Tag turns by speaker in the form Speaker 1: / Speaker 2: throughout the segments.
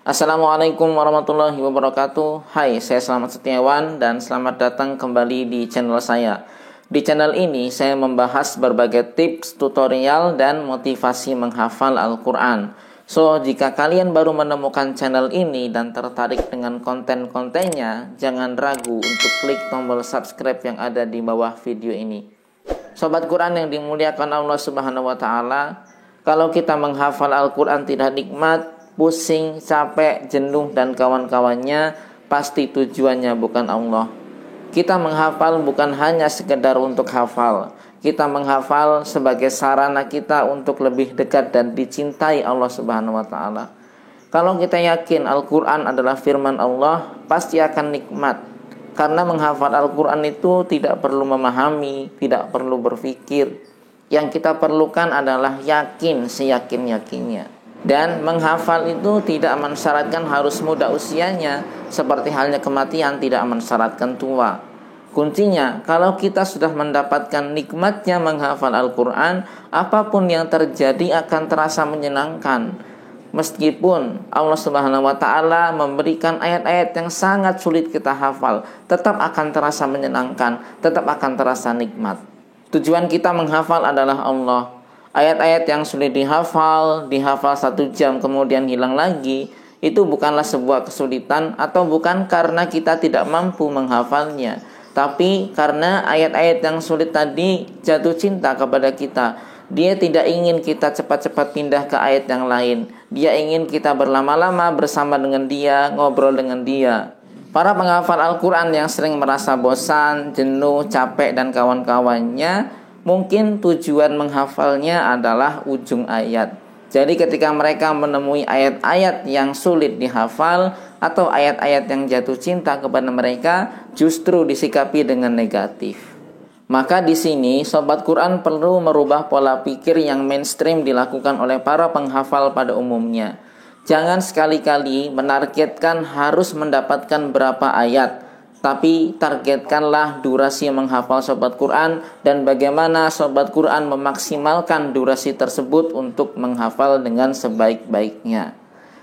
Speaker 1: Assalamualaikum warahmatullahi wabarakatuh. Hai, saya Selamat Setiawan dan selamat datang kembali di channel saya. Di channel ini saya membahas berbagai tips, tutorial, dan motivasi menghafal Al-Quran. So, jika kalian baru menemukan channel ini dan tertarik dengan konten-kontennya, jangan ragu untuk klik tombol subscribe yang ada di bawah video ini. Sobat Quran yang dimuliakan Allah Subhanahu wa Ta'ala, kalau kita menghafal Al-Quran tidak nikmat, pusing, capek, jenuh, dan kawan-kawannya, pasti tujuannya bukan Allah. Kita menghafal bukan hanya sekedar untuk hafal. Kita menghafal sebagai sarana kita untuk lebih dekat dan dicintai Allah Subhanahu wa Ta'ala. Kalau kita yakin Al-Quran adalah firman Allah, pasti akan nikmat. Karena menghafal Al-Quran itu tidak perlu memahami, tidak perlu berpikir. Yang kita perlukan adalah yakin seyakin-yakinnya. Dan menghafal itu tidak mensyaratkan harus muda usianya, seperti halnya kematian tidak mensyaratkan tua. Kuncinya, kalau kita sudah mendapatkan nikmatnya menghafal Al-Quran, apapun yang terjadi akan terasa menyenangkan. Meskipun Allah Subhanahu wa Ta'ala memberikan ayat-ayat yang sangat sulit kita hafal, tetap akan terasa menyenangkan, tetap akan terasa nikmat. Tujuan kita menghafal adalah Allah. Ayat-ayat yang sulit dihafal 1 jam kemudian hilang lagi, itu bukanlah sebuah kesulitan atau bukan karena kita tidak mampu menghafalnya, tapi karena ayat-ayat yang sulit tadi jatuh cinta kepada kita. Dia tidak ingin kita cepat-cepat pindah ke ayat yang lain. Dia ingin kita berlama-lama bersama dengan dia, ngobrol dengan dia. Para penghafal Al-Quran yang sering merasa bosan, jenuh, capek, dan kawan-kawannya, mungkin tujuan menghafalnya adalah ujung ayat. Jadi ketika mereka menemui ayat-ayat yang sulit dihafal atau ayat-ayat yang jatuh cinta kepada mereka, justru disikapi dengan negatif. Maka di sini Sobat Quran perlu merubah pola pikir yang mainstream dilakukan oleh para penghafal pada umumnya. Jangan sekali-kali menargetkan harus mendapatkan berapa ayat, tapi targetkanlah durasi menghafal Sobat Quran dan bagaimana Sobat Quran memaksimalkan durasi tersebut untuk menghafal dengan sebaik-baiknya.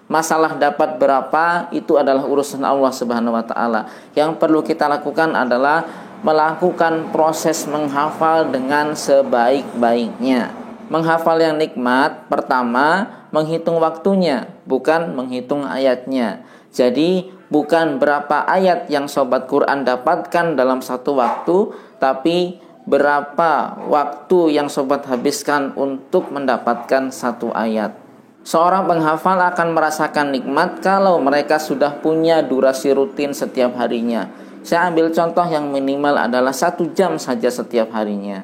Speaker 1: Masalah dapat berapa itu adalah urusan Allah Subhanahu wa Ta'ala. Yang perlu kita lakukan adalah melakukan proses menghafal dengan sebaik-baiknya. Menghafal yang nikmat, pertama, menghitung waktunya, bukan menghitung ayatnya. Jadi bukan berapa ayat yang Sobat Quran dapatkan dalam satu waktu, tapi berapa waktu yang Sobat habiskan untuk mendapatkan satu ayat. Seorang penghafal akan merasakan nikmat kalau mereka sudah punya durasi rutin setiap harinya. Saya ambil contoh yang minimal adalah 1 jam saja setiap harinya.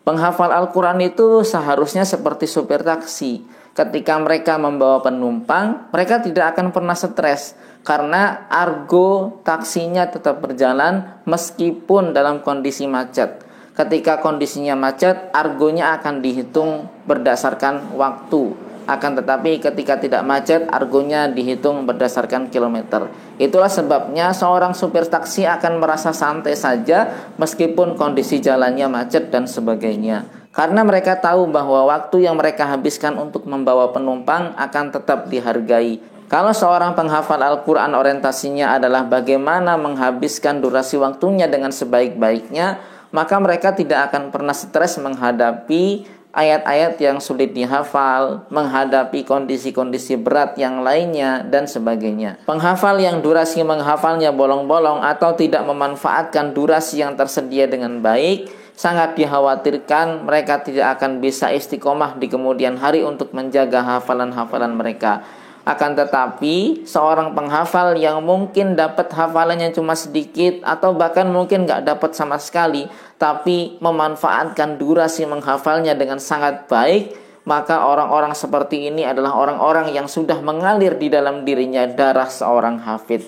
Speaker 1: Penghafal Al-Quran itu seharusnya seperti supir taksi. Ketika mereka membawa penumpang, mereka tidak akan pernah stres karena argo taksinya tetap berjalan meskipun dalam kondisi macet. Ketika kondisinya macet, argonya akan dihitung berdasarkan waktu. Akan tetapi ketika tidak macet, argonya dihitung berdasarkan kilometer. Itulah sebabnya seorang supir taksi akan merasa santai saja meskipun kondisi jalannya macet dan sebagainya. Karena mereka tahu bahwa waktu yang mereka habiskan untuk membawa penumpang akan tetap dihargai. Kalau seorang penghafal Al-Quran orientasinya adalah bagaimana menghabiskan durasi waktunya dengan sebaik-baiknya, maka mereka tidak akan pernah stres menghadapi ayat-ayat yang sulit dihafal, menghadapi kondisi-kondisi berat yang lainnya, dan sebagainya. Penghafal yang durasi menghafalnya bolong-bolong atau tidak memanfaatkan durasi yang tersedia dengan baik, sangat dikhawatirkan mereka tidak akan bisa istiqomah di kemudian hari untuk menjaga hafalan-hafalan mereka. Akan tetapi seorang penghafal yang mungkin dapat hafalannya cuma sedikit atau bahkan mungkin gak dapat sama sekali, tapi memanfaatkan durasi menghafalnya dengan sangat baik, maka orang-orang seperti ini adalah orang-orang yang sudah mengalir di dalam dirinya darah seorang hafid.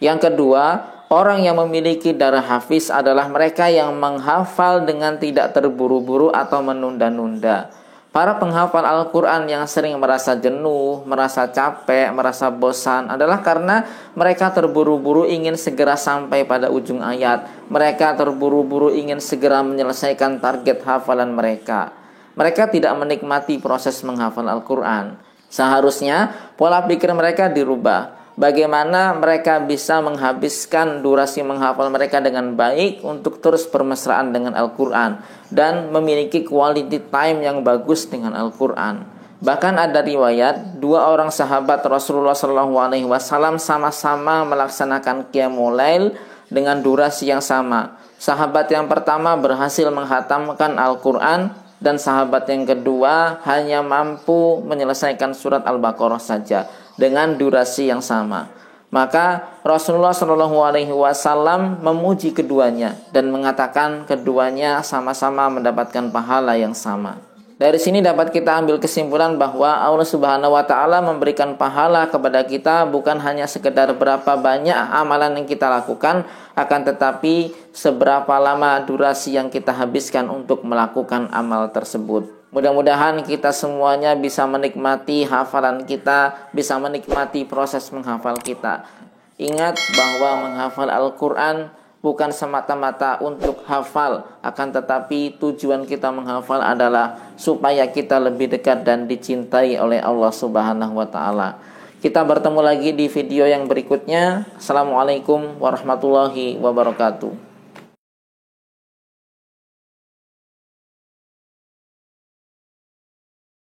Speaker 1: Yang kedua, orang yang memiliki darah hafiz adalah mereka yang menghafal dengan tidak terburu-buru atau menunda-nunda. Para penghafal Al-Quran yang sering merasa jenuh, merasa capek, merasa bosan adalah karena mereka terburu-buru ingin segera sampai pada ujung ayat. Mereka terburu-buru ingin segera menyelesaikan target hafalan mereka. Mereka tidak menikmati proses menghafal Al-Quran. Seharusnya pola pikir mereka dirubah. Bagaimana mereka bisa menghabiskan durasi menghafal mereka dengan baik untuk terus bermesraan dengan Al-Quran dan memiliki quality time yang bagus dengan Al-Quran. Bahkan ada riwayat 2 orang sahabat Rasulullah SAW sama-sama melaksanakan qiyamul lail dengan durasi yang sama. Sahabat yang pertama berhasil menghatamkan Al-Quran dan sahabat yang kedua hanya mampu menyelesaikan surat Al-Baqarah saja dengan durasi yang sama. Maka Rasulullah SAW memuji keduanya dan mengatakan keduanya sama-sama mendapatkan pahala yang sama. Dari sini dapat kita ambil kesimpulan bahwa Allah Subhanahu wa taala memberikan pahala kepada kita bukan hanya sekedar berapa banyak amalan yang kita lakukan, akan tetapi seberapa lama durasi yang kita habiskan untuk melakukan amal tersebut. Mudah-mudahan kita semuanya bisa menikmati hafalan kita, bisa menikmati proses menghafal kita. Ingat bahwa menghafal Al-Quran bukan semata-mata untuk hafal, akan tetapi tujuan kita menghafal adalah supaya kita lebih dekat dan dicintai oleh Allah Subhanahu wa taala. Kita bertemu lagi di video yang berikutnya. Assalamualaikum warahmatullahi wabarakatuh.